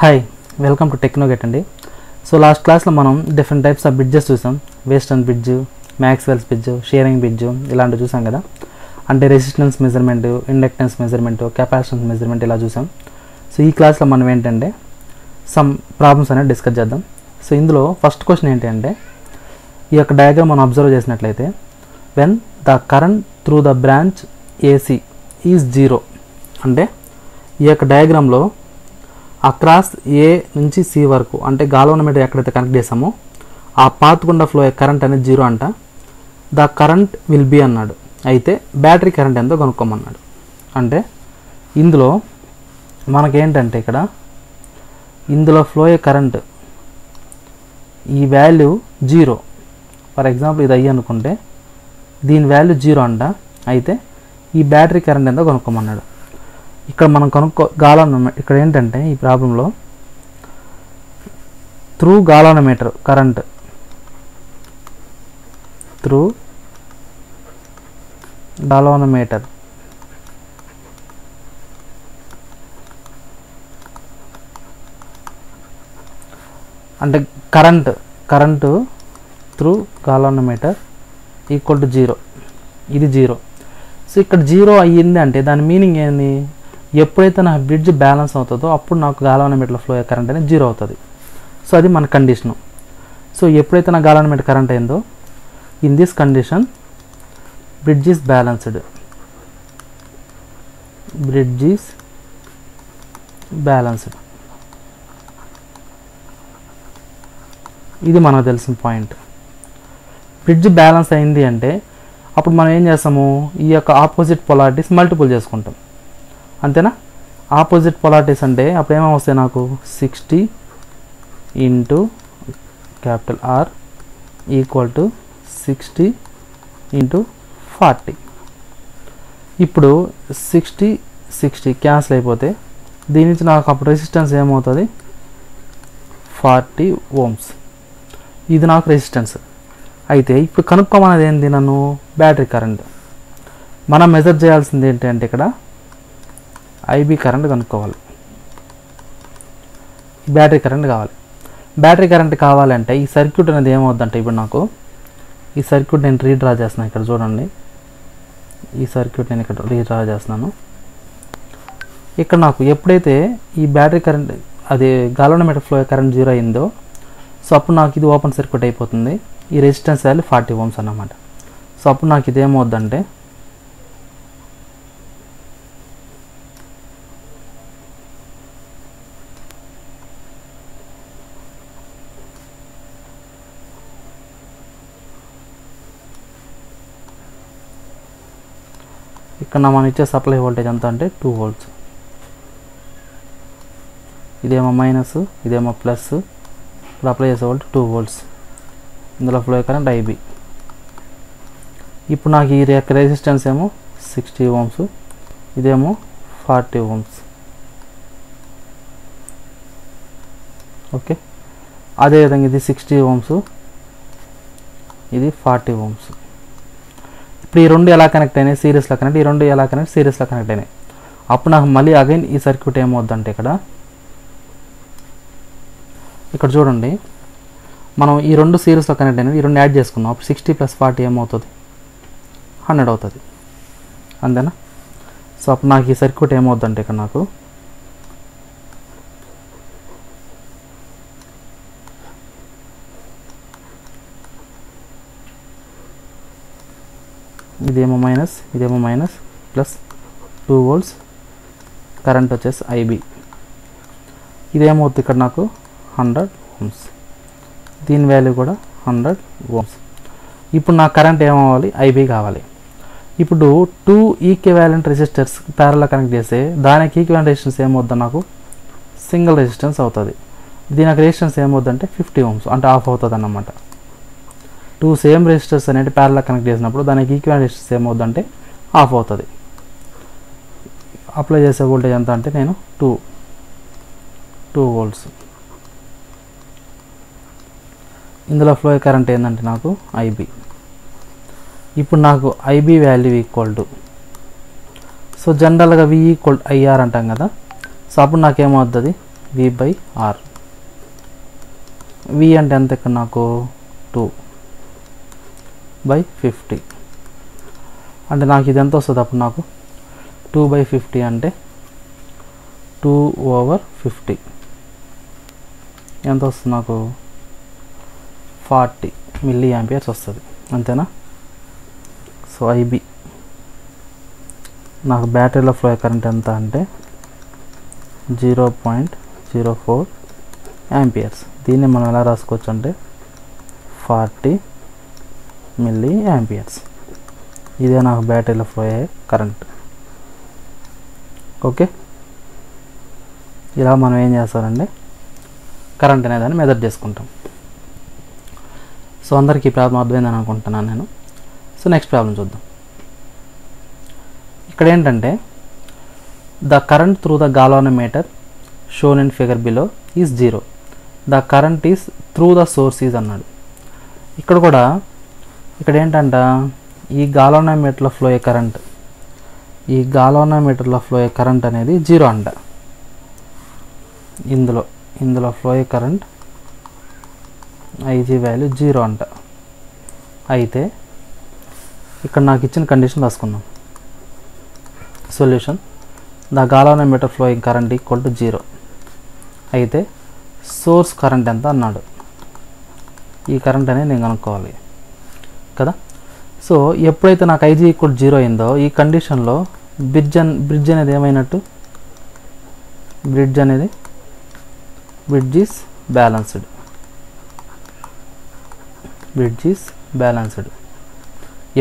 Hi welcome to టెక్నోగెట్ అండి. So last క్లాస్లో మనం డిఫరెంట్ టైప్స్ ఆఫ్ బ్రిడ్జెస్ చూసాం. Western bridge, Maxwell's bridge, sharing bridge ఇలాంటివి చూసాం కదా. అంటే resistance measurement, inductance measurement, capacitance measurement ఇలా చూసాం. సో ఈ క్లాస్లో మనం ఏంటంటే సమ్ ప్రాబ్లమ్స్ అనేది డిస్కస్ చేద్దాం. సో ఇందులో ఫస్ట్ క్వశ్చన్ ఏంటంటే ఈ యొక్క డయాగ్రామ్ మనం అబ్జర్వ్ చేసినట్లయితే when the current through the branch AC is zero, అంటే ఈ యొక్క డయాగ్రామ్లో అక్రాస్ ఏ నుంచి సి వరకు అంటే గాల్వనోమీటర్ ఎక్కడైతే కనెక్ట్ చేసామో ఆ పాత్ గుండా ఫ్లో కరెంట్ అనేది జీరో అంట. ద కరెంట్ విల్ బీ అన్నాడు. అయితే బ్యాటరీ కరెంట్ ఎంతో కనుక్కోమన్నాడు. అంటే ఇందులో మనకేంటంటే ఇక్కడ ఇందులో ఫ్లో అయ్యే కరెంట్ ఈ వాల్యూ జీరో. ఫర్ ఎగ్జాంపుల్ ఇది అయ్యి అనుకుంటే దీని వాల్యూ జీరో అంట. అయితే ఈ బ్యాటరీ కరెంట్ ఎంతో కనుక్కోమన్నాడు. ఇక్కడ మనం గాల్వనోమీటర్ ఇక్కడ ఏంటంటే ఈ ప్రాబ్లంలో through galvanometer current through galvanometer అంటే current through galvanometer equal to zero. ఇది జీరో. సో ఇక్కడ జీరో అయ్యింది అంటే దాని మీనింగ్ ఏంది? ఎప్పుడైతే నా బ్రిడ్జ్ బ్యాలెన్స్ అవుతుందో అప్పుడు నాకు గాల్వనోమీటర్లో ఫ్లో అయ్యే కరెంట్ అనేది జీరో అవుతుంది. సో అది మన కండిషను. సో ఎప్పుడైతే నా గాల్వనోమీటర్ కరెంట్ అయిందో in this condition bridge is balanced. Bridge is balanced. ఇది మనకు తెలిసిన పాయింట్. బ్రిడ్జ్ బ్యాలెన్స్ అయింది అంటే అప్పుడు మనం ఏం చేస్తాము? ఈ యొక్క ఆపోజిట్ పొలారిటీస్ మల్టిపుల్ చేసుకుంటాం. అంతేనా? ఆపోజిట్ పొలారిటీస్ అంటే అప్పుడు ఏమొస్తాయి నాకు 60 into capital R equal to 60 into 40. ఇప్పుడు 60 క్యాన్సిల్ అయిపోతే దీని నుంచి నాకు అప్పుడు రెసిస్టెన్స్ ఏమవుతుంది? 40 ఓమ్స్. ఇది నాకు రెసిస్టెన్స్. అయితే ఇప్పుడు కనుక్కోమన్నది ఏంది? నన్ను బ్యాటరీ కరెంట్. మనం మెజర్ చేయాల్సింది ఏంటంటే ఇక్కడ ఐబీ కరెంట్ కనుక్కోవాలి. బ్యాటరీ కరెంట్ కావాలి. బ్యాటరీ కరెంట్ కావాలంటే ఈ సర్క్యూట్ అనేది ఏమవుద్దంటే ఇప్పుడు నాకు ఈ సర్క్యూట్ నేను రీడ్రా చేస్తున్నాను. ఇక్కడ చూడండి, ఈ సర్క్యూట్ నేను ఇక్కడ రీడ్రా చేస్తున్నాను. ఇక్కడ నాకు ఎప్పుడైతే ఈ బ్యాటరీ కరెంట్ అది గాల్వనోమీటర్ ఫ్లో కరెంట్ జీరో అయిందో సో అప్పుడు నాకు ఇది ఓపెన్ సర్క్యూట్ అయిపోతుంది. ఈ రెసిస్టెన్స్ వాల్యూ 40 ఓమ్స్ అన్నమాట. సో అప్పుడు నాకు ఇది ఏమవుద్దంటే ఇక్కడ మనం ఇచ్చే సప్లై వోల్టేజ్ ఎంత అంటే 2 వోల్ట్స్. ఇదేమో మైనస్, ఇదేమో ప్లస్. ఇప్పుడు అప్లై చేసే వోల్ట్ 2 వోల్ట్స్. ఇందులో ఫ్లో కరెంట్ ఐబీ. ఇప్పుడు నాకు ఈ రెసిస్టెన్స్ ఏమో 60 ఓమ్స్, ఇదేమో 40 ఓమ్స్. ఓకే, అదేవిధంగా ఇది 60 ఓమ్స్, ఇది 40 ఓమ్స్. ఇప్పుడు ఈ రెండు ఎలా కనెక్ట్ అయినాయి? సిరీస్లో కనెక్ట్. ఈ రెండు ఎలా కనెక్ట్? సిరీస్లో కనెక్ట్ అయినాయి. అప్పుడు నాకు మళ్ళీ అగైన్ ఈ సర్క్యూట్ ఏమవుద్దంటే ఇక్కడ చూడండి, మనం ఈ రెండు సిరీస్లో కనెక్ట్ అయినవి, ఈ రెండు యాడ్ చేసుకున్నాం. అప్పుడు 60 + 40 ఏమవుతుంది? 100 అవుతుంది. అంతేనా? సో అప్పుడు నాకు ఈ సర్క్యూట్ ఏమవుద్దంటే ఇక్కడ నాకు ఇదేమో మైనస్, ఇదేమో మైనస్, ప్లస్ 2 వోల్ట్స్. కరెంట్ వచ్చేసి ఐబీ. ఇదేమవుతుంది ఇక్కడ నాకు 100 ఓమ్స్. దీని వాల్యూ కూడా 100 ఓమ్స్. ఇప్పుడు నాకు కరెంట్ ఏమవ్వాలి? ఐబీ కావాలి. ఇప్పుడు 2 ఈక్వివాలెంట్ రెసిస్టర్స్ ప్యారలల్ కనెక్ట్ చేస్తే దానికి ఈక్వివాలెంట్ రెసిస్టెన్స్ ఏమవుద్ది? నాకు సింగిల్ రెసిస్టెన్స్ అవుతుంది. దీనికి రెసిస్టెన్స్ ఏమవుద్దంటే 50 ఓమ్స్, అంటే ఆఫ్ అవుతుంది అన్నమాట. 2 సేమ్ రెసిస్టర్స్ అనేవి ప్యారలల్ కనెక్ట్ చేసినప్పుడు దానికి ఈక్వివాలెంట్ రెసిస్టెన్స్ ఏమవుద్దంటే ఆఫ్ అవుతుంది. అప్లై చేసే వోల్టేజ్ ఎంత అంటే నేను 2 వోల్ట్స్. ఇందులో ఫ్లో కరెంట్ ఏంటంటే నాకు ఐబీ. ఇప్పుడు నాకు IB value equal to so జనరల్గా V ఈక్వల్ IR అంటాం కదా. సో అప్పుడు నాకేమవుతుంది V/R. V అంటే ఎంత ఇక్కడ నాకు 2/50 అంటే నాకు ఇది ఎంత వస్తుంది అప్పుడు నాకు 2/50 అంటే 2/50 ఎంత వస్తుంది నాకు 40 మిల్లీ యాంపియర్స్ వస్తుంది అంతేనా. సో IB నాకు బ్యాటరీలో ఫ్లో కరెంట్ ఎంత అంటే 0.04 యాంపియర్స్. దీన్ని మనం ఎలా రాసుకోవచ్చు అంటే 40 మిల్లీ యాంపియర్స్. ఇదే నాకు బ్యాటరీలో ఫ్లో అయ్యే కరెంట్. ఓకే, ఇలా మనం ఏం చేస్తారంటే కరెంట్ అనేదాన్ని మెజర్ చేసుకుంటాం. సో అందరికీ ప్రాబ్లం అర్థమైందని అనుకుంటున్నాను నేను. సో నెక్స్ట్ ప్రాబ్లం చూద్దాం. ఇక్కడ ఏంటంటే the current through the galvanometer shown in figure below is 0. The current is through the source is అన్నాడు. ఇక్కడ కూడా ఇక్కడ ఏంటంట ఈ గాల్వానోమీటర్లో ఫ్లో అయ్యే కరెంట్ అనేది 0 అంట. ఇందులో ఫ్లో అయ్యే కరెంట్ IG వాల్యూ 0 అంట. అయితే ఇక్కడ నాకు ఇచ్చిన కండిషన్ రాసుకుందాం. Solution the galvanometer flowing current equal to 0. అయితే సోర్స్ కరెంట్ ఎంత అన్నాడు. ఈ కరెంట్ అనేది నేను కనుక్కోవాలి కదా. సో ఎప్పుడైతే నాకు IG ఈక్వల్ 0 అయిందో ఈ కండిషన్లో బ్రిడ్జ్ అనేది ఏమైనట్టు, బ్రిడ్జ్ ఈజ్ బ్యాలెన్స్డ్.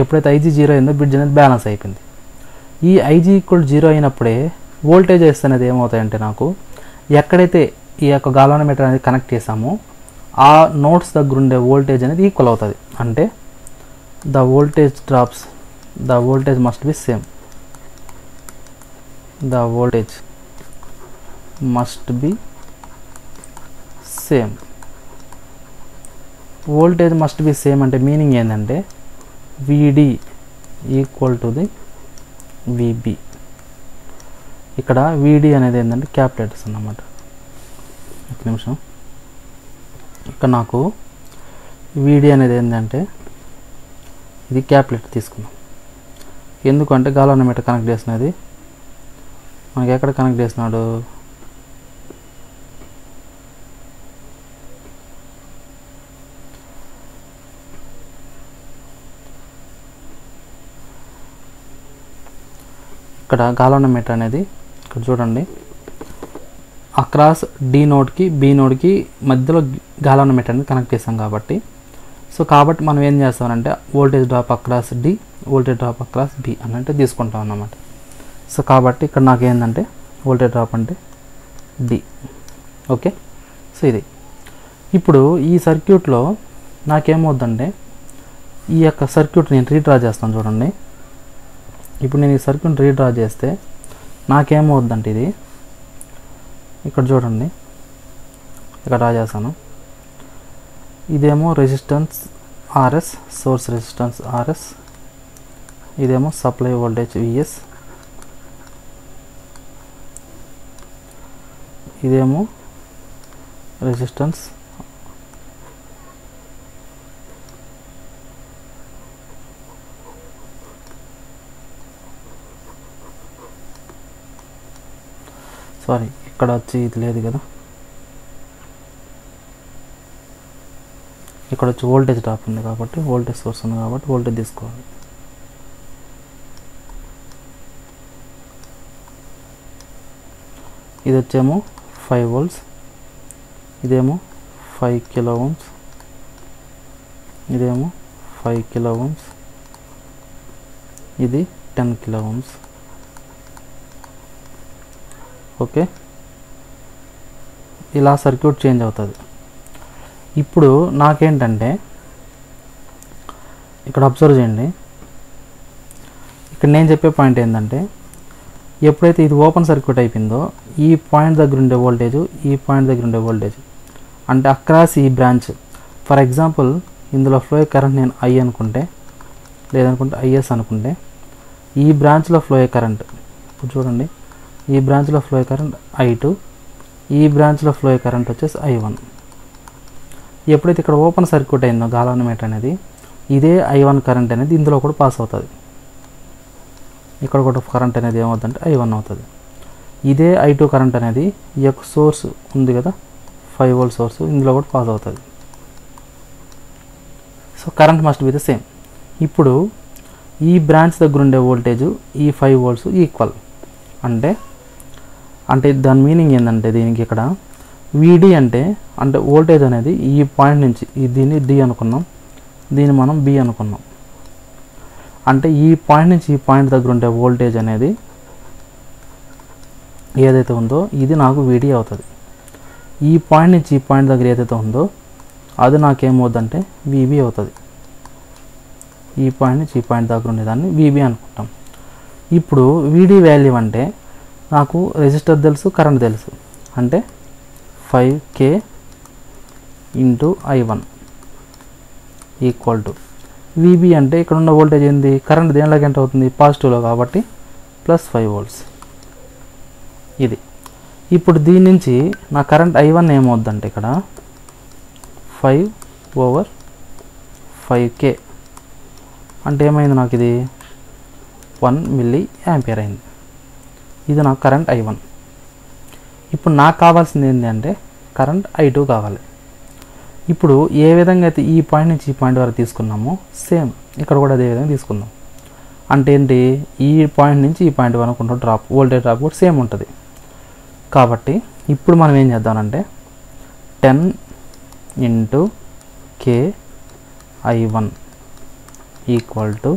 ఎప్పుడైతే IG 0 అయిందో బ్రిడ్జ్ అనేది బ్యాలెన్స్ అయిపోయింది. ఈ IG ఈక్వల్ 0 అయినప్పుడే వోల్టేజెస్ అనేది ఏమవుతాయంటే నాకు ఎక్కడైతే ఈ యొక్క గాల్వానోమీటర్ అనేది కనెక్ట్ చేసామో ఆ నోట్స్ దగ్గర ఉండే వోల్టేజ్ అనేది ఈక్వల్ అవుతుంది. అంటే the voltage must be same. Voltage must be same అంటే మీనింగ్ ఏంటంటే VD equal to the VB. ఇక్కడ VD అనేది ఏంటంటే క్యాపిటల్స్ అన్నమాట. ఒక నిమిషం, ఇక్కడ నాకు VD అనేది ఏంటంటే ఇది క్యాపిటల్ తీసుకున్నాం. ఎందుకంటే గాల్వానోమీటర్ కనెక్ట్ చేసినది మనకి ఎక్కడ కనెక్ట్ చేసినాడు, ఇక్కడ గాల్వానోమీటర్ అనేది ఇక్కడ చూడండి అక్రాస్ D నోడ్కి B నోడ్కి మధ్యలో గాల్వానోమీటర్ అనేది కనెక్ట్ చేసాం కాబట్టి కాబట్టి మనం ఏం చేస్తామంటే voltage drop across D, voltage drop across B అన్నట్టు తీసుకుంటాం అన్నమాట. సో కాబట్టి ఇక్కడ నాకు ఏంటంటే వోల్టేజ్ డ్రాప్ అంటే D. ఓకే, సో ఇది ఇప్పుడు ఈ సర్క్యూట్లో నాకేమవుద్దంటే ఈ యొక్క సర్క్యూట్ నేను రీడ్రా చేస్తాను చూడండి. ఇప్పుడు నేను ఈ సర్క్యూట్ రీడ్రా చేస్తే నాకేమవుద్దంటే ఇది ఇక్కడ చూడండి, ఇక్కడ డ్రా చేస్తాను. ఇదేమో resistance RS, source resistance RS, ఇదేమో సప్లై వోల్టేజ్ VS, ఇదేమో రెసిస్టెన్స్ ఇక్కడ వచ్చి ఇది లేదు కదా, ఇక్కడ వచ్చి వోల్టేజ్ డ్రాప్ ఉంది కాబట్టి వోల్టేజ్ సోర్స్ ఉంది కాబట్టి వోల్టేజ్ తీసుకోవాలి. ఇది వచ్చేమో 5 volts, ఇదేమో 5 kilo ohms, ఇదేమో 5 kilo ohms, ఇది 10 kilo ohms. ఓకే, ఇలా సర్క్యూట్ చేంజ్ అవుతుంది. ఇప్పుడు నాకేంటంటే ఇక్కడ అబ్జర్వ్ చేయండి, ఇక్కడ నేను చెప్పే పాయింట్ ఏంటంటే ఎప్పుడైతే ఇది ఓపెన్ సర్క్యూట్ అయిపోయిందో ఈ పాయింట్ దగ్గర ఉండే వోల్టేజ్, ఈ పాయింట్ దగ్గర ఉండే వోల్టేజ్ అంటే అక్రాస్ ఈ బ్రాంచ్, ఫర్ ఎగ్జాంపుల్ ఇందులో ఫ్లో కరెంట్ నేను I అనుకుంటే లేదనుకుంటే IS అనుకుంటే ఈ బ్రాంచ్లో ఫ్లో కరెంట్ ఇప్పుడు చూడండి, ఈ బ్రాంచ్లో ఫ్లో కరెంట్ I2, ఈ బ్రాంచ్లో ఫ్లో అయ్యే కరెంట్ వచ్చేసి I1. ఎప్పుడైతే ఇక్కడ ఓపెన్ సర్క్యూట్ అయిందో గాల్వానోమీటర్ అనేది, ఇదే I1 కరెంట్ అనేది ఇందులో కూడా పాస్ అవుతుంది. ఇక్కడ కూడా కరెంట్ అనేది ఏమవుతుందంటే I1 అవుతుంది. ఇదే I2 కరెంట్ అనేది ఈ యొక్క సోర్స్ ఉంది కదా 5 వోల్ట్ సోర్స్, ఇందులో కూడా పాస్ అవుతుంది. So current must be the same. ఇప్పుడు ఈ బ్రాంచ్ దగ్గర ఉండే వోల్టేజ్ ఈ 5 వోల్ట్స్ ఈక్వల్ అంటే దాని మీనింగ్ ఏంటంటే దీనికి ఇక్కడ VD అంటే వోల్టేజ్ అనేది ఈ పాయింట్ నుంచి దీన్ని D అనుకున్నాం, దీన్ని మనం B అనుకున్నాం. అంటే ఈ పాయింట్ నుంచి ఈ పాయింట్ దగ్గర ఉండే వోల్టేజ్ అనేది ఏదైతే ఉందో ఇది నాకు VD అవుతుంది. ఈ పాయింట్ నుంచి ఈ పాయింట్ దగ్గర ఏదైతే ఉందో అది నాకేమవుతుందంటే VB అవుతుంది. ఈ పాయింట్ నుంచి ఈ పాయింట్ దగ్గర ఉండేదాన్ని VB అనుకుంటాం. ఇప్పుడు VD వాల్యూ అంటే నాకు రెసిస్టర్ తెలుసు, కరెంట్ తెలుసు. అంటే 5K into I1 equal to VB అంటే ఇక్కడ ఉన్న వోల్టేజ్ ఏంది, కరెంట్ దేనిలోకి ఎంత అవుతుంది, పాజిటివ్లో కాబట్టి +5 వోల్ట్స్. ఇది ఇప్పుడు దీని నుంచి నా కరెంట్ I1 ఏమవుద్దంటే ఇక్కడ 5/5K అంటే ఏమైంది, నాకు ఇది 1 మిల్లీ యాంపియర్ అయింది. ఇది నాకు కరెంట్ I1. ఇప్పుడు నాకు కావాల్సింది ఏంటి అంటే కరెంట్ I2 కావాలి. ఇప్పుడు ఏ విధంగా అయితే ఈ పాయింట్ నుంచి ఈ పాయింట్ వరకు తీసుకున్నామో సేమ్ ఇక్కడ కూడా అదే విధంగా తీసుకుందాం. అంటే ఏంటి, ఈ పాయింట్ నుంచి ఈ పాయింట్ వరకు ఉన్న డ్రాప్ వోల్టేజ్ డ్రాప్ కూడా సేమ్ ఉంటుంది. కాబట్టి ఇప్పుడు మనం ఏం చేద్దామంటే 10 into KI1 equal to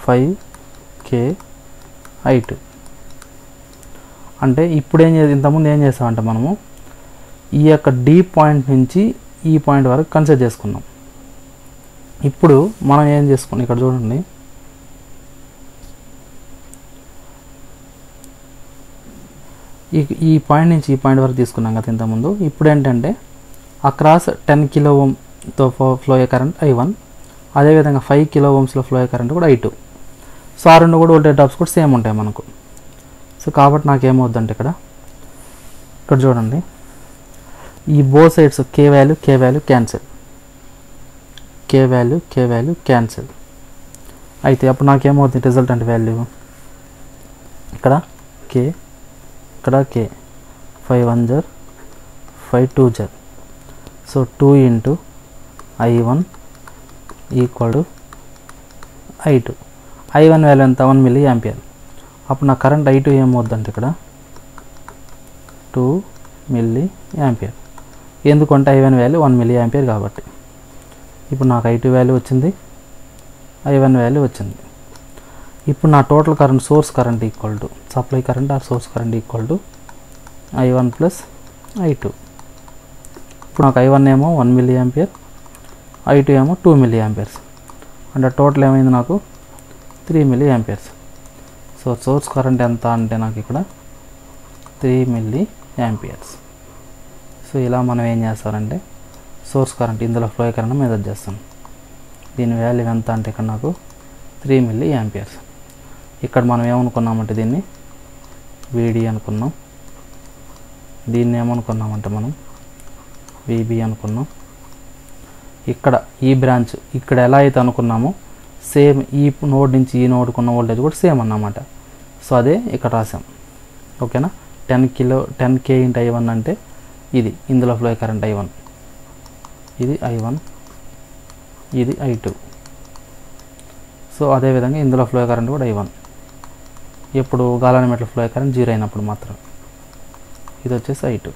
5KI2. అంటే ఇప్పుడు ఇంతకుముందు ఏం చేస్తామంటే మనము ఈ యొక్క D పాయింట్ నుంచి ఈ పాయింట్ వరకు కన్సిడర్ చేసుకున్నాం. ఇప్పుడు మనం ఏం చేసుకున్నాం ఇక్కడ చూడండి, ఈ పాయింట్ నుంచి ఈ పాయింట్ వరకు తీసుకున్నాం కదా ఇంతకుముందు. ఇప్పుడు ఏంటంటే అక్రాస్ 10 కిలో ఓమ్తో ఫ్లో అయ్యే కరెంట్ I1, అదేవిధంగా 5 కిలో ఓమ్స్లో ఫ్లో అయ్యే కరెంట్ కూడా I2. సో ఆ రెండు కూడా వోల్టేజ్ డ్రాప్స్ కూడా సేమ్ ఉంటాయి మనకు. సో కాబట్టి నాకేమవుద్దంటే ఇక్కడ చూడండి, ఈ both sides K value cancel, K value cancel అయితే అప్పుడు నాకేమవుతుంది రిజల్టెంట్ వాల్యూ ఇక్కడ K, ఇక్కడ K, 5 1 జర్ 5 2 జర్. So 2 into I1 equal to I2. I1 value ఎంత, 1 మిల్లీ యాంపియర్. అప్పుడు నా కరెంట్ I2 ఏమవుద్దంటే ఇక్కడ 2 మిల్లీ యాంపియర్. ఎందుకంటే I1 వాల్యూ 1 మిల్లీ యాంపియర్ కాబట్టి. ఇప్పుడు నాకు I2 వాల్యూ వచ్చింది, I1 వాల్యూ వచ్చింది. ఇప్పుడు నా total current source current equal to supply current or source current equal to I1 plus I2. ఇప్పుడు నాకు I1 ఏమో 1 మిల్లీ యాంపియర్, I2 ఏమో 2 మిల్లీ యాంపియర్స్. అంటే టోటల్ ఏమైంది నాకు 3 milli amperes. So source current ఎంత అంటే నాకు ఇక్కడ 3 మిల్లీ యాంపియర్స్. సో ఇలా మనం ఏం చేస్తారంటే సోర్స్ కరెంట్ ఇందులో ఫ్లో కరెంట్ మెజర్ చేస్తాం. దీని వాల్యూ ఎంత అంటే ఇక్కడ నాకు 3 మిల్లీ యాంపియర్స్. ఇక్కడ మనం ఏమనుకున్నామంటే దీన్ని VD అనుకున్నాం, దీన్ని ఏమనుకున్నామంటే మనం VB అనుకున్నాం. ఇక్కడ ఈ బ్రాంచ్ ఇక్కడ ఎలా అయితే అనుకున్నామో సేమ్ ఈ నోడ్ నుంచి ఈ నోడ్కున్న వోల్టేజ్ కూడా సేమ్ అన్నమాట. సో అదే ఇక్కడ రాసాం. ఓకేనా, 10K ఇంటూ I1 అంటే ఇది ఇందులో ఫ్లో కరెంట్ I1, ఇది I1, ఇది I2. సో అదేవిధంగా ఇందులో ఫ్లో కరెంట్ కూడా I1. ఎప్పుడు గాల్వానోమీటర్ ఫ్లో కరెంట్ 0 అయినప్పుడు మాత్రం. ఇది వచ్చేసి I2.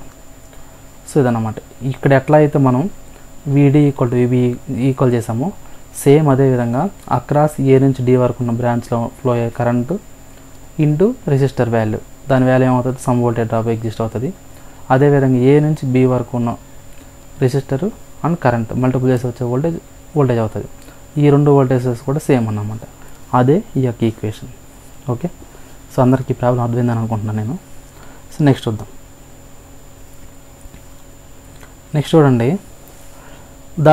సో ఇదన్నమాట. ఇక్కడ ఎట్లా అయితే మనం VD equal to VB equal చేసామో సేమ్ అదేవిధంగా అక్రాస్ A నుంచి D వరకు ఉన్న బ్రాంచ్లో ఫ్లో అయ్యే కరెంటు ఇంటూ రెసిస్టర్ వాల్యూ, దాని వాల్యూ ఏమవుతుంది, సమ్ వోల్టేజ్ డ్రాప్ ఎగ్జిస్ట్ అవుతుంది. అదేవిధంగా A నుంచి B వరకు ఉన్న రెసిస్టర్ అండ్ కరెంట్ మల్టిపుల్ చేసి వచ్చే వోల్టేజ్ అవుతుంది. ఈ రెండు వోల్టేజెస్ కూడా సేమ్ అన్నమాట. అదే ఈ యొక్క ఈక్వేషన్. ఓకే, సో అందరికీ ప్రాబ్లం అర్థమైందని అనుకుంటున్నాను నేను. సో నెక్స్ట్ చూద్దాం. నెక్స్ట్ చూడండి, a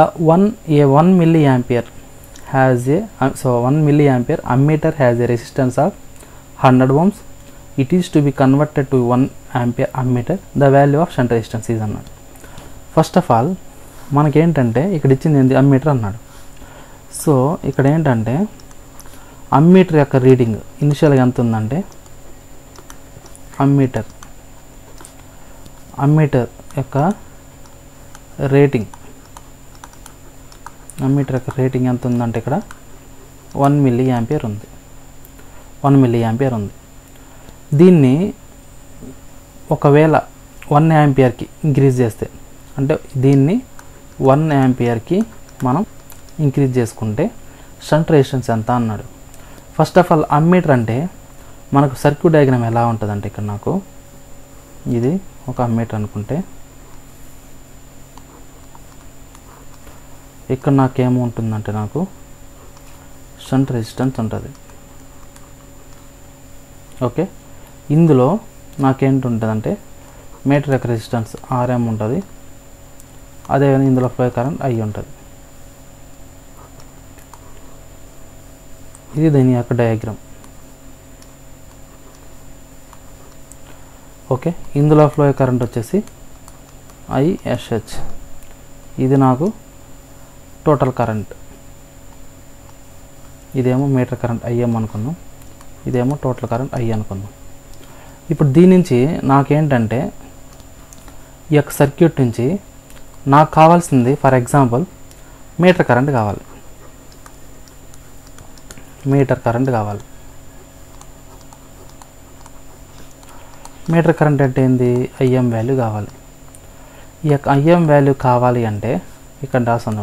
1 milliampere has a 1 milliampere ammeter has a resistance of 100 ohms, it is to be converted to 1 ampere ammeter the value of shunt resistance is అన్నాడు. First of all మనకేంటంటే ఇక్కడ ఇచ్చింది ఏంటి, ammeter అన్నాడు. So ఇక్కడ ఏంటంటే ammeter యొక్క reading ఇనిషియల్గా ఎంత ఉందంటే అమ్మీటర్ యొక్క రేటింగ్ ఎంత ఉందంటే ఇక్కడ 1 మిల్లీ యాంపియర్ ఉంది. 1 మిల్లీ యాంపియర్ ఉంది. దీన్ని ఒకవేళ 1 యాంపియర్కి ఇంక్రీజ్ చేస్తే, అంటే దీన్ని 1 యాంపియర్కి మనం ఇంక్రీజ్ చేసుకుంటే షంట్ రెసిస్టెన్స్ ఎంత అన్నాడు. ఫస్ట్ ఆఫ్ ఆల్ అమ్మీటర్ అంటే మనకు సర్క్యూట్ డయాగ్రామ్ ఎలా ఉంటుందంటే, ఇక్కడ నాకు ఇది ఒక అమ్మీటర్ అనుకుంటే ఇక్కడ నాకేముంటుందంటే నాకు షంట్ రెసిస్టెన్స్ ఉంటుంది. ఓకే, ఇందులో నాకేంటి ఉంటుందంటే మీటర్ యొక్క రెసిస్టెన్స్ RM ఉంటుంది. అదేవిధంగా ఇందులో ఫ్లో కరెంట్ I ఉంటుంది. ఇది దీని యొక్క డయాగ్రామ్. ఓకే, ఇందులో ఫ్లో కరెంట్ వచ్చేసి ISH. ఇది నాకు టోటల్ కరెంట్. ఇదేమో మీటర్ కరెంట్ IM అనుకున్నాం, ఇదేమో టోటల్ కరెంట్ I అనుకున్నాం. ఇప్పుడు దీని నుంచి నాకేంటంటే ఈ యొక్క సర్క్యూట్ నుంచి నాకు కావాల్సింది ఫర్ ఎగ్జాంపుల్ మీటర్ కరెంట్ కావాలి. మీటర్ కరెంట్ అంటే ఏంది, IM వాల్యూ కావాలి. ఈ యొక్క IM వాల్యూ కావాలి అంటే ఇక్కడ రాస్తాను,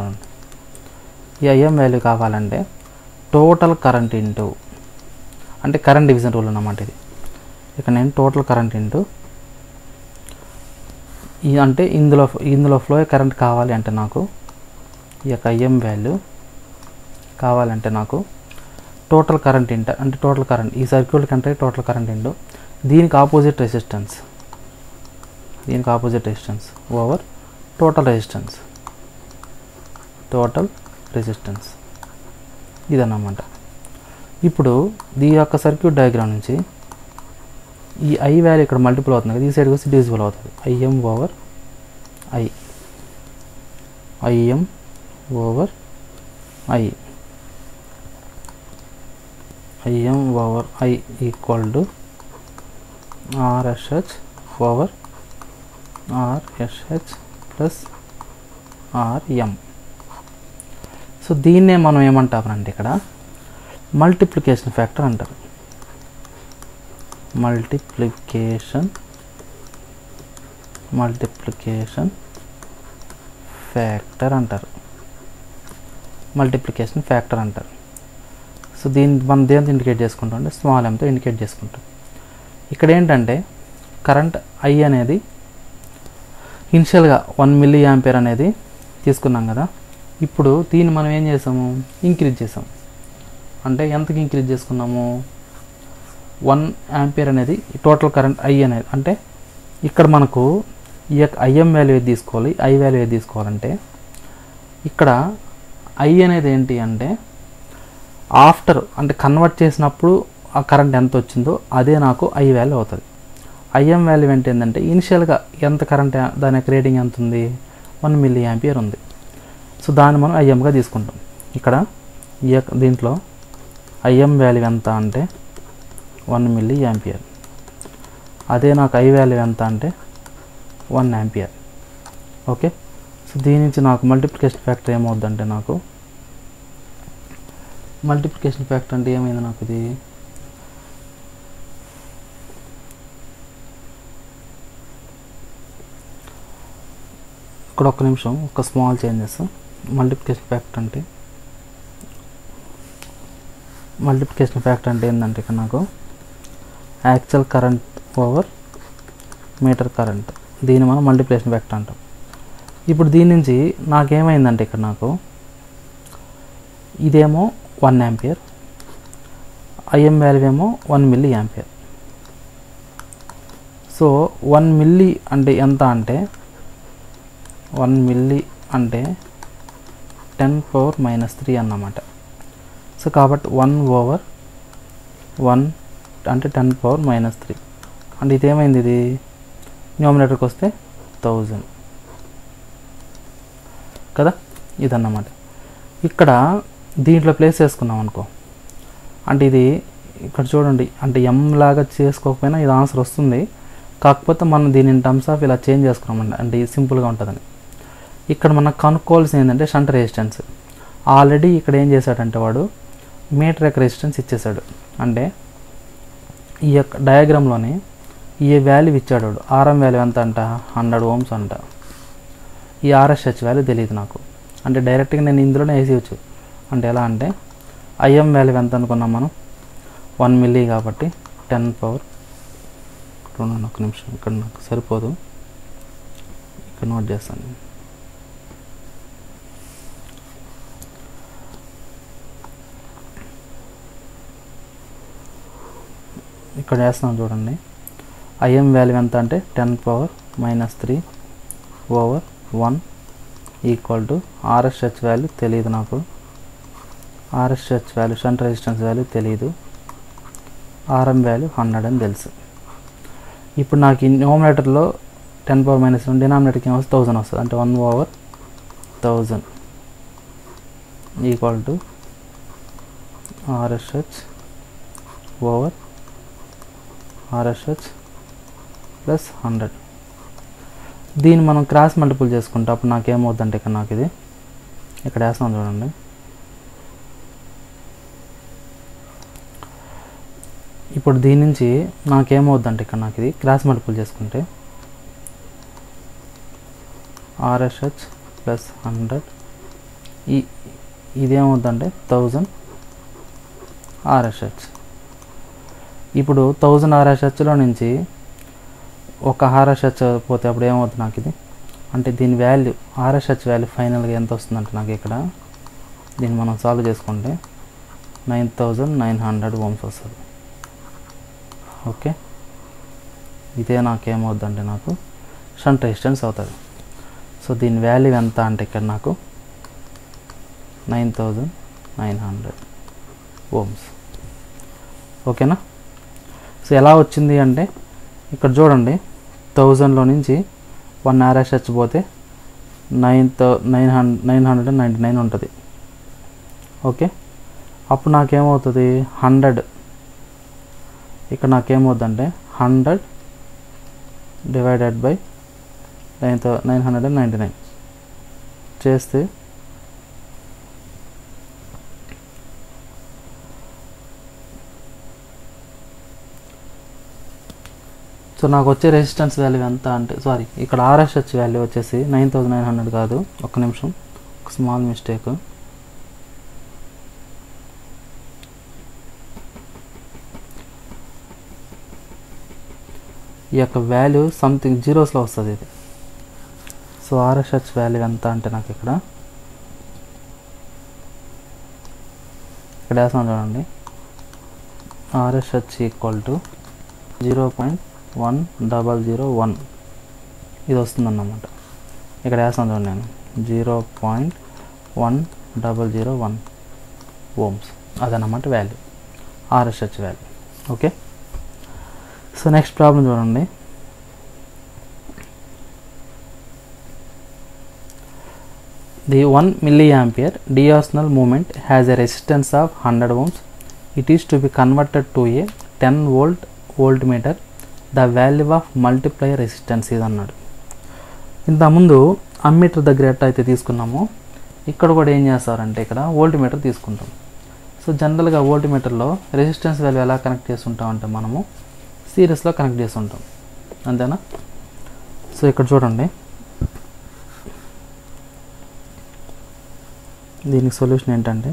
ఈ IM వాల్యూ కావాలంటే టోటల్ కరెంట్ ఇంటూ, అంటే కరెంట్ డివిజన్ రూల్ అన్నమాట ఇది. ఇక్కడ నేను టోటల్ కరెంట్ ఇంటూ అంటే ఇందులో ఫ్లో కరెంట్ కావాలి అంటే నాకు ఈ యొక్క IM వాల్యూ కావాలంటే నాకు టోటల్ కరెంట్ ఇంట, అంటే టోటల్ కరెంట్ ఈ సర్క్యూట్ కంటే టోటల్ కరెంట్ ఇంటూ దీనికి opposite resistance over total resistance ఇదన్నమాట. ఇప్పుడు దీని యొక్క సర్క్యూట్ డయాగ్రామ్ నుంచి ఈ I వాల్యూ ఇక్కడ మల్టిపుల్ అవుతుంది కదా, ఈ సైడ్కి వచ్చి డివిజిబుల్ అవుతుంది. IM over I equal to RSH over RSH plus RM. So దీన్నే మనం ఏమంటామంటే ఇక్కడ మల్టిప్లికేషన్ ఫ్యాక్టర్ అంటారు. మల్టిప్లికేషన్ ఫ్యాక్టర్ అంటారు. సో దీన్ని మనం దేంతో ఇండికేట్ చేసుకుంటాం అంటే స్మాల్ ఎంతో ఇండికేట్ చేసుకుంటాం. ఇక్కడ ఏంటంటే కరెంట్ I అనేది ఇనిషియల్గా 1 మిల్లీ యాంపియర్ అనేది తీసుకున్నాం కదా. ఇప్పుడు దీన్ని మనం ఏం చేసాము, ఇంక్రీజ్ చేసాం. అంటే ఎంతకి ఇంక్రీజ్ చేసుకున్నాము, 1 యాంపియర్ అనేది టోటల్ కరెంట్ I అనేది. అంటే ఇక్కడ మనకు ఈ యొక్క IM వాల్యూ ఏది తీసుకోవాలి, I వాల్యూ ఏది తీసుకోవాలంటే ఇక్కడ I అనేది ఏంటి అంటే ఆఫ్టర్, అంటే కన్వర్ట్ చేసినప్పుడు ఆ కరెంట్ ఎంత వచ్చిందో అదే నాకు I వాల్యూ అవుతుంది. IM వాల్యూ ఏంటంటే ఇనిషియల్గా ఎంత కరెంట్, దాని యొక్క రేటింగ్ ఎంత ఉంది, 1 మిల్లీ యాంపియర్ ఉంది. సో దాన్ని మనం IMగా తీసుకుంటాం. ఇక్కడ ఈ యొక్క దీంట్లో IM వాల్యూ ఎంత అంటే 1 మిల్లీ యాంపియర్. అదే నాకు I వాల్యూ ఎంత అంటే 1 యాంపియర్. ఓకే, సో దీని నుంచి నాకు మల్టిప్లికేషన్ ఫ్యాక్టర్ ఏమవుద్దంటే నాకు మల్టిప్లికేషన్ ఫ్యాక్టర్ అంటే ఏమైంది నాకు ఇది ఇక్కడ ఒక్క నిమిషం, ఒక స్మాల్ చేంజెస్. మల్టిప్లికేషన్ ఫ్యాక్టర్ అంటే ఏంటంటే ఇక్కడ నాకు actual current over meter current, దీన్ని మనం మల్టిప్లికేషన్ ఫ్యాక్టర్ అంటాం. ఇప్పుడు దీని నుంచి నాకేమైందంటే ఇక్కడ నాకు ఇదేమో 1 యాంపియర్, IM వాల్యూ ఏమో 1 మిల్లీ యాంపియర్. సో 1 మిల్లీ అంటే ఎంత అంటే 1 మిల్లీ అంటే 10⁻³ అన్నమాట. సో కాబట్టి 1/1 అంటే 10⁻³ అంటే ఇది ఏమైంది, ఇది న్యూమరేటర్కి వస్తే 1000 కదా, ఇదన్నమాట. ఇక్కడ దీంట్లో ప్లేస్ చేసుకున్నాం అనుకో, అంటే ఇది ఇక్కడ చూడండి, అంటే ఎం లాగా చేసుకోకపోయినా ఇది ఆన్సర్ వస్తుంది. కాకపోతే మనం దీని ఇన్ టర్మ్స్ ఆఫ్ ఇలా చేంజ్ చేసుకున్నామండి, అంటే ఇది సింపుల్గా ఉంటుందని. ఇక్కడ మనకు కనుక్కోవాల్సింది ఏంటంటే షంట్ రెసిస్టెన్స్. ఆల్రెడీ ఇక్కడ ఏం చేశాడంటే వాడు మీటర్ యొక్క రెసిస్టెన్స్ ఇచ్చేసాడు. అంటే ఈ యొక్క డయాగ్రామ్లోని ఈ వాల్యూ ఇచ్చాడు వాడు. ఆర్ఎం వాల్యూ ఎంత అంట, 100 ohms అంట. ఈ ఆర్ఎస్హెచ్ వాల్యూ తెలియదు నాకు, అంటే డైరెక్ట్గా నేను ఇందులోనే వేసేయచ్చు. అంటే ఎలా అంటే ఐఎం వాల్యూ ఎంత అనుకున్నాం మనం, 1 milli కాబట్టి 10 power 2. ఒక్క నిమిషం, ఇక్కడ నాకు సరిపోదు, ఇక్కడ నోట్ చేస్తాను. ఇక్కడ వేస్తున్నాం చూడండి. ఐఎం వాల్యూ ఎంత అంటే 10 power -3 over 1 equal to RSH value తెలియదు నాకు. RSH value shunt resistance value తెలియదు. ఆర్ఎం వాల్యూ 100 అని తెలుసు. ఇప్పుడు నాకు ఈ న్యూమరేటర్లో 10 power -1, డినామినేటర్కి ఏమొస్తుంది 1000 వస్తుంది. అంటే 1/1000 equal to RSH over RSH plus 100. దీన్ని మనం క్రాస్ మల్టిపుల్ చేసుకుంటే అప్పుడు నాకేమవుతుందంటే ఇక్కడ నాకు ఇది ఇక్కడ వేస్తాం చూడండి. ఇప్పుడు దీని నుంచి నాకేమవుద్దంటే ఇక్కడ నాకు ఇది క్రాస్ మల్టిపుల్ చేసుకుంటే ఆర్ఎస్హెచ్ ప్లస్ 100 ఇదేమవుద్దంటే 1000 ఆర్ఎస్హెచ్. ఇప్పుడు 1000 ఆర్ఎస్హెచ్లో నుంచి ఒక ఆర్ఎస్హెచ్ పోతే అప్పుడు ఏమవుతుంది నాకు ఇది, అంటే దీని వాల్యూ ఆర్ఎస్హెచ్ వాల్యూ ఫైనల్గా ఎంత వస్తుందంటే నాకు ఇక్కడ దీన్ని మనం సాల్వ్ చేసుకుంటే 9900 ohms వస్తుంది. ఓకే, ఇదే నాకేమవుద్దంటే నాకు షంట్ రెసిస్టెన్స్ అవుతుంది. సో దీని వాల్యూ ఎంత అంటే ఇక్కడ నాకు 9900 ohms. ఓకేనా. సో ఎలా వచ్చింది అంటే ఇక్కడ చూడండి, 1000లో నుంచి 1 ఆర్ఎస్హెచ్ పోతే 999 ఉంటుంది. ఓకే, అప్పుడు నాకేమవుతుంది 100, ఇక్కడ నాకేమవుతుందంటే 100 డివైడెడ్ బై 999 చేస్తే సో నాకు వచ్చే రెసిస్టెన్స్ వాల్యూ ఎంత అంటే, సారీ ఇక్కడ ఆర్ఎస్హెచ్ వాల్యూ వచ్చేసి 9900 కాదు, ఒక్క నిమిషం, ఒక స్మాల్ మిస్టేక్. ఈ యొక్క వాల్యూ సంథింగ్ జీరోస్లో వస్తుంది ఇది. సో ఆర్ఎస్హెచ్ వాల్యూ ఎంత అంటే నాకు ఇక్కడ వేసాను చూడండి, ఆర్ఎస్హెచ్ ఈక్వల్ టు 0.1001 ఇది వస్తుందన్నమాట. ఇక్కడ వేస్తాను చూడండి నేను 0.1001 ohms అదన్నమాట value, RSH value. Okay, so next problem చూడండి. The 1 milliampere diagonal movement has a resistance of 100 ohms. It is to be converted to a 10 volt voltmeter. The value of multiplier resistance is అన్నాడు. ఇంతకుముందు ammeter దగ్గర ఎట్లా అయితే తీసుకున్నామో ఇక్కడ కూడా ఏం చేస్తారంటే ఇక్కడ వోల్ట్మీటర్ తీసుకుంటాం. సో జనరల్గా వోల్ట్మీటర్లో రెసిస్టెన్స్ వాల్యూ ఎలా కనెక్ట్ చేస్తుంటాం అంటే మనము సిరీస్లో కనెక్ట్ చేస్తుంటాం, అంతేనా. సో ఇక్కడ చూడండి, దీనికి సొల్యూషన్ ఏంటంటే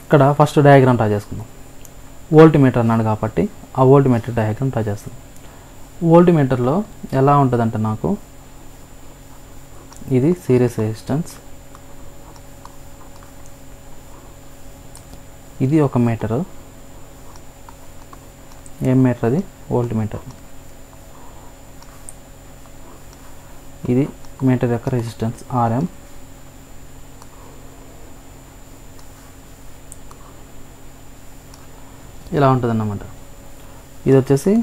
ఇక్కడ ఫస్ట్ డయాగ్రామ్ డ్రా చేసుకుందాం. వోల్ట్మీటర్ అన్నాడు కాబట్టి ఆ వోల్ట్మీటర్ డయాగ్రామ్ డ్రా చేస్తాం. వోల్ట్మీటర్లో ఎలా ఉంటుందంటే నాకు ఇది సిరీస్ రెసిస్టెన్స్, ఇది ఒక మీటరు, ఏం మీటర్ అది వోల్ట్మీటర్, ఇది మీటర్ యొక్క రెసిస్టెన్స్ ఆర్ఎం, ఇలా ఉంటుంది అన్నమాట. ఇది వచ్చేసి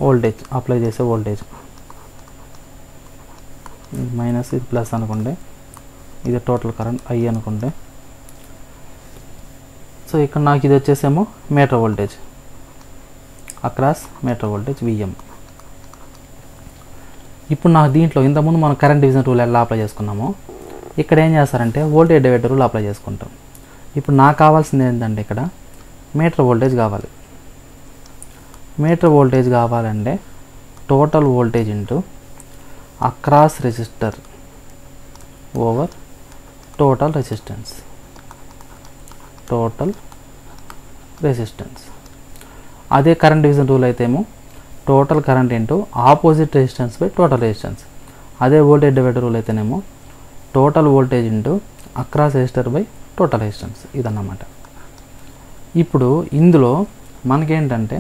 వోల్టేజ్, అప్లై చేసే వోల్టేజ్. మైనస్, ఇది ప్లస్ అనుకుంటే, ఇది టోటల్ కరెంట్ I అనుకుంటే. సో ఇక్కడ నాకు ఇది వచ్చేసేమో meter voltage, across meter voltage VM. ఇప్పుడు నాకు దీంట్లో ఇంతకుముందు మనం కరెంట్ డివిజన్ రూల్ ఎలా అప్లై చేసుకున్నామో ఇక్కడ ఏం చేస్తారంటే వోల్టేజ్ డివైడర్ రూల్ అప్లై చేసుకుంటాం. ఇప్పుడు నాకు కావాల్సింది ఏంటంటే ఇక్కడ మీటర్ వోల్టేజ్ కావాలి. మీటర్ వోల్టేజ్ కావాలంటే total voltage into across resistor over total resistance. Total resistance. అదే కరెంట్ డివిజన్ రూల్ అయితే ఏమో total current into opposite resistance by total resistance. అదే వోల్టేజ్ డివైడర్ రూల్ అయితేనేమో total voltage into across resistor by total resistance. ఇదన్నమాట. ఇప్పుడు ఇందులో మనకేంటంటే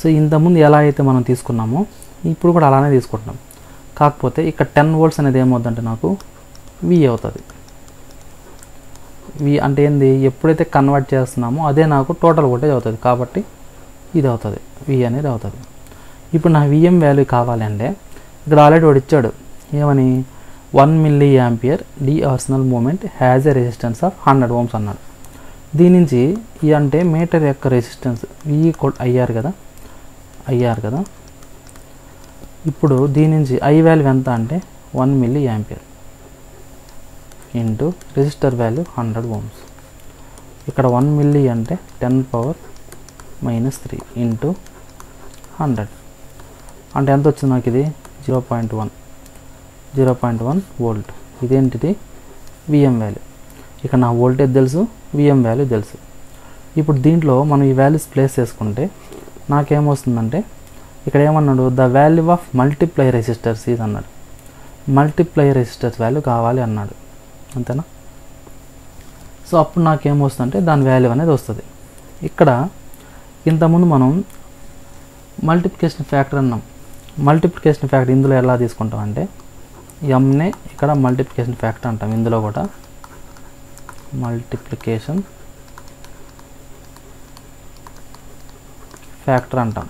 so ఇంతకుముందు ఎలా అయితే మనం తీసుకున్నామో ఇప్పుడు కూడా అలానే తీసుకుంటున్నాం. కాకపోతే ఇక్కడ 10 volts అనేది ఏమవుతుందంటే నాకు V అవుతుంది. V అంటే ఏంది, ఎప్పుడైతే కన్వర్ట్ చేస్తున్నామో అదే నాకు టోటల్ వోల్టేజ్ అవుతుంది. కాబట్టి ఇది అవుతుంది, V అనేది అవుతుంది. ఇప్పుడు నా VM వాల్యూ కావాలంటే ఇక్కడ ఆల్రెడీ వాడు ఇచ్చాడు ఏమని, 1 mA d'Arsonval movement has a resistance of 100 ohms అన్నాడు. దీని నుంచి ఈ అంటే మీటర్ యొక్క రెసిస్టెన్స్ V IR కదా, IR కదా. ఇప్పుడు దీని నుంచి I వాల్యూ ఎంత అంటే 1 mA into resistor value 100 ohms. ఇక్కడ 1 milli అంటే 10⁻³ ఇంటూ 100 అంటే ఎంత వచ్చింది నాకు ఇది 0.1 వోల్ట్. ఇదేంటిది VM వాల్యూ. ఇక్కడ నా వోల్టేజ్ తెలుసు, VM వాల్యూ తెలుసు. ఇప్పుడు దీంట్లో మనం ఈ వాల్యూస్ ప్లేస్ చేసుకుంటే నాకేమొస్తుందంటే ఇక్కడ ఏమన్నాడు, the value of multiply resistors ఇది అన్నాడు. మల్టిప్లై రెసిస్టర్స్ వాల్యూ కావాలి అన్నాడు, అంతేనా. సో అప్పుడు నాకేమొస్తుందంటే దాని వాల్యూ అనేది వస్తుంది. ఇక్కడ ఇంతకుముందు మనం మల్టిప్లికేషన్ ఫ్యాక్టర్ అన్నాం. మల్టిప్లికేషన్ ఫ్యాక్టర్ ఇందులో ఎలా తీసుకుంటాం అంటే ఎంనే ఇక్కడ మల్టిప్లికేషన్ ఫ్యాక్టర్ అంటాం. ఇందులో కూడా మల్టిప్లికేషన్ ఫ్యాక్టర్ అంటాం.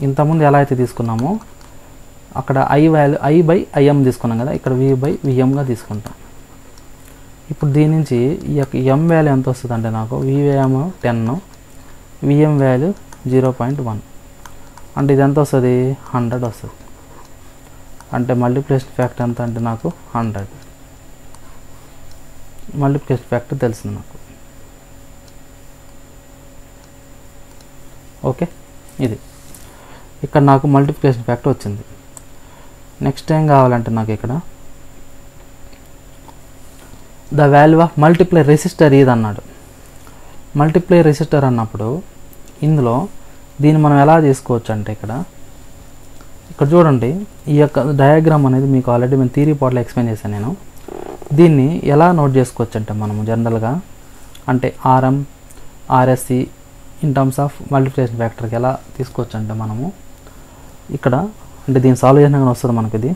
ఇంతకుముందు ఎలా అయితే తీసుకున్నామో అక్కడ I వాల్యూ I/IM తీసుకున్నాం కదా, ఇక్కడ V/VMగా తీసుకుంటాం. ఇప్పుడు దీని నుంచి ఈ యొక్క M వాల్యూ ఎంత వస్తుంది అంటే నాకు V వాల్యూ 10, VM వాల్యూ 0.1 అంటే ఇది ఎంత వస్తుంది 100 వస్తుంది. అంటే మల్టిప్లికేషన్ ఫ్యాక్టర్ ఎంత అంటే నాకు 100. మల్టిప్లికేషన్ ఫ్యాక్టర్ తెలిసింది నాకు. ఓకే, ఇది ఇక్కడ నాకు మల్టిప్లికేషన్ ఫ్యాక్టర్ వచ్చింది. నెక్స్ట్ ఏం కావాలంటే నాకు ఇక్కడ the value of multiply resistor ఇది అన్నాడు. మల్టిప్లై రెసిస్టర్ అన్నప్పుడు ఇందులో దీన్ని మనం ఎలా తీసుకోవచ్చు అంటే ఇక్కడ చూడండి, ఈ యొక్క డయాగ్రామ్ అనేది మీకు ఆల్రెడీ నేను థియరీ పార్ట్లో ఎక్స్ప్లెయిన్ చేశాను నేను. దీన్ని ఎలా నోట్ చేసుకోవచ్చు అంటే మనము జనరల్గా అంటే RM, RSC in terms of multiplication ఫ్యాక్టర్కి ఎలా తీసుకోవచ్చు అంటే మనము ఇక్కడ అంటే దీన్ని సాల్వ్ చేసినాక వస్తుంది మనకి. ఇది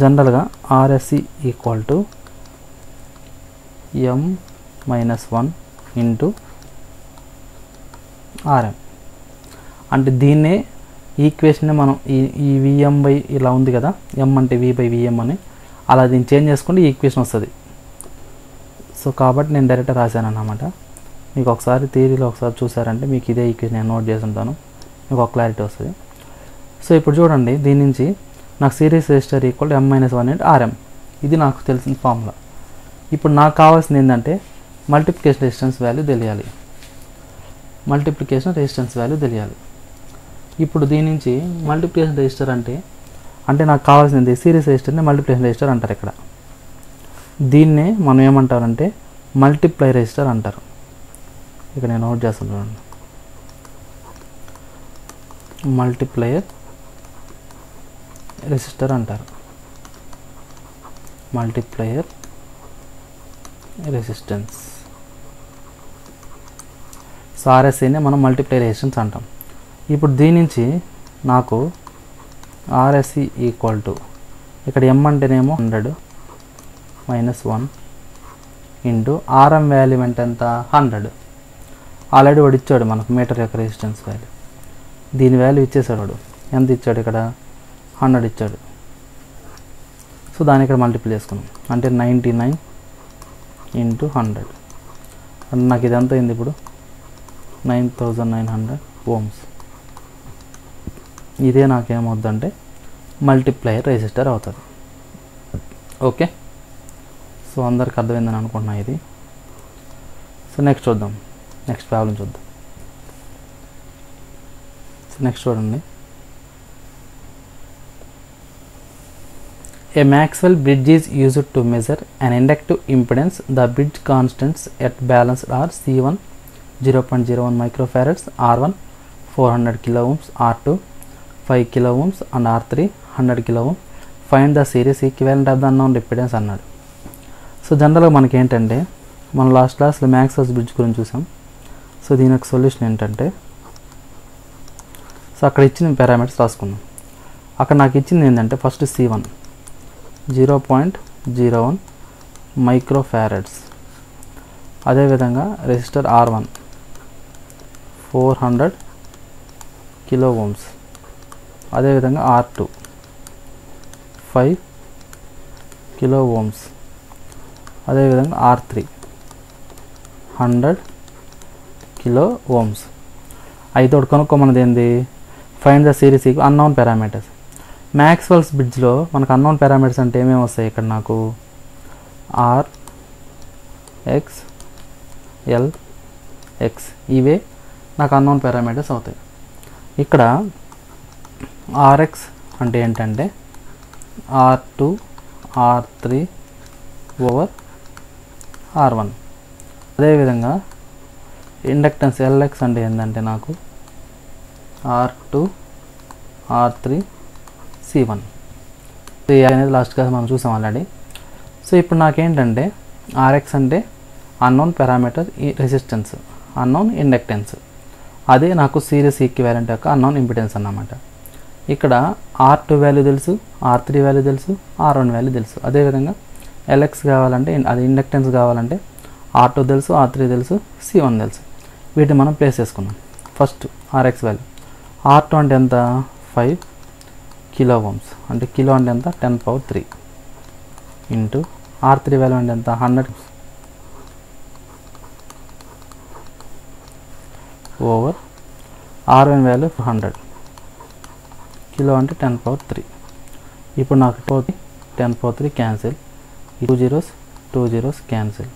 జనరల్గా RSC equal to M-1 into RM అంటే దీన్నే ఈక్వేషన్ని మనం ఈ VM బై ఇలా ఉంది కదా, M అంటే V/VM అని, అలా దీన్ని చేంజ్ చేసుకుంటే ఈ ఈక్వేషన్ వస్తుంది. సో కాబట్టి నేను డైరెక్ట్గా రాశాను అన్నమాట. మీకు ఒకసారి థియరీలో ఒకసారి చూసారంటే మీకు ఇదే ఈక్వేషన్ నేను నోట్ చేసి ఉంటాను, మీకు ఒక క్లారిటీ వస్తుంది. సో ఇప్పుడు చూడండి, దీని నుంచి నాకు series resistor equal to M-1 into RM, ఇది నాకు తెలిసిన ఫార్ములా. ఇప్పుడు నాకు కావాల్సింది ఏంటంటే మల్టిప్లికేషన్ రెసిస్టెన్స్ వాల్యూ తెలియాలి. మల్టిప్లికేషన్ రెసిస్టెన్స్ వాల్యూ తెలియాలి. ఇప్పుడు దీని నుంచి మల్టిప్లికేషన్ రెసిస్టర్ అంటే నాకు కావాల్సింది సిరీస్ రెసిస్టర్ని మల్టిప్లికేషన్ రెసిస్టర్ అంటారు. ఇక్కడ దీన్నే మనం ఏమంటారంటే మల్టిప్లై రెసిస్టర్ అంటారు. ఇక్కడ నేను నోట్ చేస్తున్నాను, మల్టిప్లయర్ రెసిస్టర్ అంటారు. Multiplier resistance. సో RSCనే మనం మల్టిప్లై రెసిస్టెన్స్ అంటాం. ఇప్పుడు దీని నుంచి నాకు RSC ఈక్వల్ టు ఇక్కడ M అంటేనేమో 100 - 1 ఇంటూ ఆర్ఎం వాల్యూ అంటే ఎంత 100. ఆల్రెడీ వాడు ఇచ్చాడు మనకు మీటర్ యొక్క రెసిస్టెన్స్ వాల్యూ. దీని వాల్యూ ఇచ్చేసాడు వాడు. ఎంత ఇచ్చాడు ఇక్కడ 100 ఇచ్చాడు. సో దాన్ని ఇక్కడ మల్టిపుల్ చేసుకున్నాం అంటే 99 ఇంటూ 100 అంటే నాకు ఇది ఎంత అయింది ఇప్పుడు 9900 ఓమ్స్. ఇదే నాకేమవుద్దంటే మల్టిప్లైయర్ రెసిస్టర్ అవుతుంది. ఓకే, సో అందరికి అర్థమైందని అనుకుంటున్నా ఇది. సో నెక్స్ట్ చూద్దాం, నెక్స్ట్ ప్రాబ్లం చూద్దాం. సో నెక్స్ట్ చూడండి. A Maxwell bridge is used to measure an inductive impedance. The bridge constants at balanced are C1 0.01 microfarads, R1 400 kilo ohms, R2 5 kilo ohms and R3 100 kilo ohms. Find the series equivalent of the unknown impedance అన్నాడు. So జనరల్గా మనకి ఏంటంటే మనం last క్లాస్లో Maxwell's bridge గురించి చూసాం. So దీని యొక్క సొల్యూషన్ ఏంటంటే సో అక్కడ ఇచ్చిన పారామీటర్స్ రాసుకున్నాం. అక్కడ నాకు ఇచ్చింది ఏంటంటే ఫస్ట్ C1 0.01 మైక్రోఫారడ్స్, అదేవిధంగా రెసిస్టర్ R1 400 కిలో ఓమ్స్, అదేవిధంగా R2 5 కిలో ఓమ్స్, అదేవిధంగా R3 100 కిలో ఓమ్స్. అయితే ఒకటి కనుక్కోమన్నది ఏంది, find the series unknown parameters. Maxwell's బ్రిడ్జ్లో మనకు అన్నోన్ పారామీటర్స్ అంటే ఏమేమి వస్తాయి ఇక్కడ నాకు ఆర్, ఎక్స్, ఎల్, ఎక్స్, ఇవే నాకు అన్నోన్ పారామీటర్స్ అవుతాయి. ఇక్కడ ఆర్ఎక్స్ అంటే ఏంటంటే R2 R3 ఓవర్ R1. అదేవిధంగా ఇండక్టెన్స్ ఎల్ఎక్స్ అంటే ఏంటంటే నాకు R2 R3 C1. అనేది లాస్ట్ క్లాస్ మనం చూసాం ఆల్రెడీ. సో ఇప్పుడు నాకేంటంటే ఆర్ఎక్స్ అంటే అన్నోన్ పారామీటర్, ఈ రెసిస్టెన్స్ అన్నోన్, ఇండక్టెన్స్ అదే నాకు సిరీస్ ఈక్వివాలెంట్ యొక్క అన్నోన్ ఇంపిడెన్స్ అన్నమాట. ఇక్కడ R2 వాల్యూ తెలుసు, R3 వాల్యూ తెలుసు, R1 వాల్యూ తెలుసు. అదేవిధంగా ఎల్ఎక్స్ కావాలంటే అది ఇండక్టెన్స్ కావాలంటే R2 తెలుసు, R3 తెలుసు, C1 తెలుసు. వీటిని మనం ప్లేస్ చేసుకున్నాం. ఫస్ట్ ఆర్ఎక్స్ వాల్యూ R2 అంటే ఎంత 5 కిలో ఓమ్స్ అంటే కిలో అంటే ఎంత 10 పవర్ 3 ఇంటూ R3 వాల్యూ అంటే ఎంత 100 ఓవర్ R1 వాల్యూ 100 కిలో అంటే 10 పవర్ 3. ఇప్పుడు నాకు 10 పవర్ 3 క్యాన్సిల్, 2 zeros క్యాన్సిల్.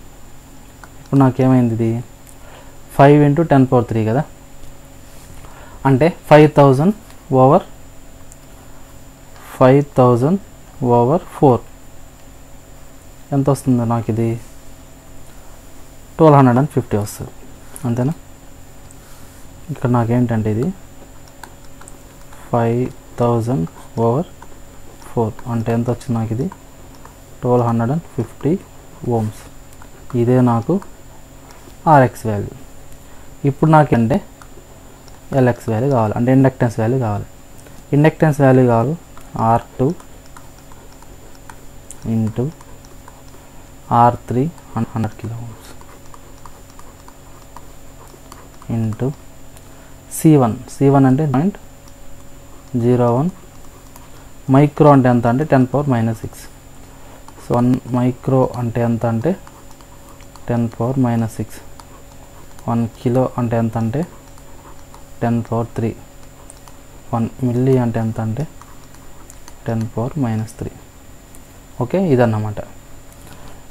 ఇప్పుడు నాకేమైంది ఇది 5 ఇంటూ 10 పవర్ 3 కదా, అంటే 5000 ఓవర్ 4 ఎంత వస్తుందో నాకు ఇది 1250 వస్తుంది అంతేనా. ఇక్కడ నాకేంటంటే ఇది 5000 ఓవర్ 4 అంటే ఎంత వచ్చింది నాకు ఇది 1250 ఓమ్స్. ఇదే నాకు ఆర్ఎక్స్ వాల్యూ. ఇప్పుడు నాకంటే ఎల్ఎక్స్ వాల్యూ కావాలి అంటే ఇండక్టెన్స్ వాల్యూ కావాలి. ఇండక్టెన్స్ వాల్యూ కావాలి R2 into R3 100 kilo Ohm's into C1 అంటే 0.01 మైక్రో అంటే ఎంత అంటే 10 పవర్ -6. సో 1 మైక్రో అంటే ఎంత అంటే 10 పవర్ -6. 1 కిలో అంటే ఎంత అంటే 10 పవర్ 3. 1 మిల్లీ అంటే ఎంత అంటే 10 పవర్ -3. ఓకే, ఇదన్నమాట.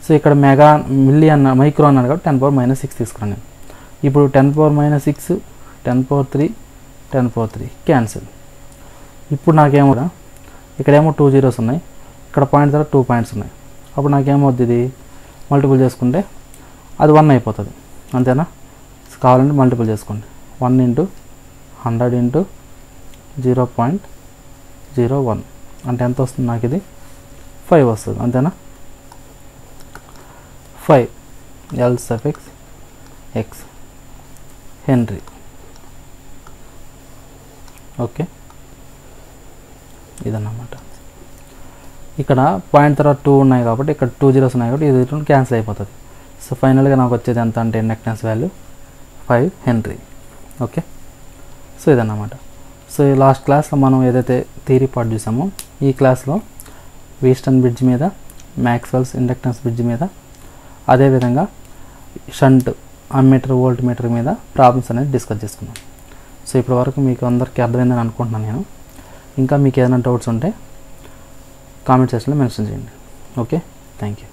సో ఇక్కడ మెగా మిల్లీ అన్న మైక్రో అన్నాడు కాబట్టి 10 పవర్ -6 తీసుకున్నాను నేను. ఇప్పుడు 10 పవర్ -6 10 పవర్ 3 10 పవర్ 3 క్యాన్సిల్. ఇప్పుడు నాకేమో ఇక్కడేమో 2 zeros ఉన్నాయి, ఇక్కడ పాయింట్ తర్వాత 2 పాయింట్స్ ఉన్నాయి. అప్పుడు నాకేమవుద్ది ఇది మల్టిపుల్ చేసుకుంటే అది 1 అయిపోతుంది అంతేనా. కావాలంటే మల్టిపుల్ చేసుకోండి. 1 ఇంటూ 100 ఇంటూ 0.01 అంటే ఎంత వస్తుంది నాకు ఇది 5 వస్తుంది అంతేనా. 5 L suffix X henry. Okay, ఇదన్నమాట. ఇక్కడ పాయింట్ తర్వాత 2 ఉన్నాయి కాబట్టి ఇక్కడ 2 zeros ఉన్నాయి కాబట్టి ఇది క్యాన్సిల్ అయిపోతుంది. సో ఫైనల్గా నాకు వచ్చేది ఎంత అంటే inductance value 5 henry. Okay, so ఇదన్నమాట. సో ఈ లాస్ట్ క్లాస్లో మనం ఏదైతే థియరీ పార్ట్ చూసామో ఈ క్లాస్లో వీస్టన్ బ్రిడ్జ్ మీద, మ్యాక్స్వెల్స్ ఇండక్టెన్స్ బ్రిడ్జ్ మీద, అదేవిధంగా షంట్ అమ్మీటర్ వోల్ట్ మీటర్ మీద ప్రాబ్లమ్స్ అనేది డిస్కస్ చేసుకున్నాం. సో ఇప్పటి వరకు మీకు అందరికీ అర్థమైందని అనుకుంటున్నాను నేను. ఇంకా మీకు ఏదైనా డౌట్స్ ఉంటే కామెంట్ సెక్షన్లో మెన్షన్ చేయండి. Okay, thank you.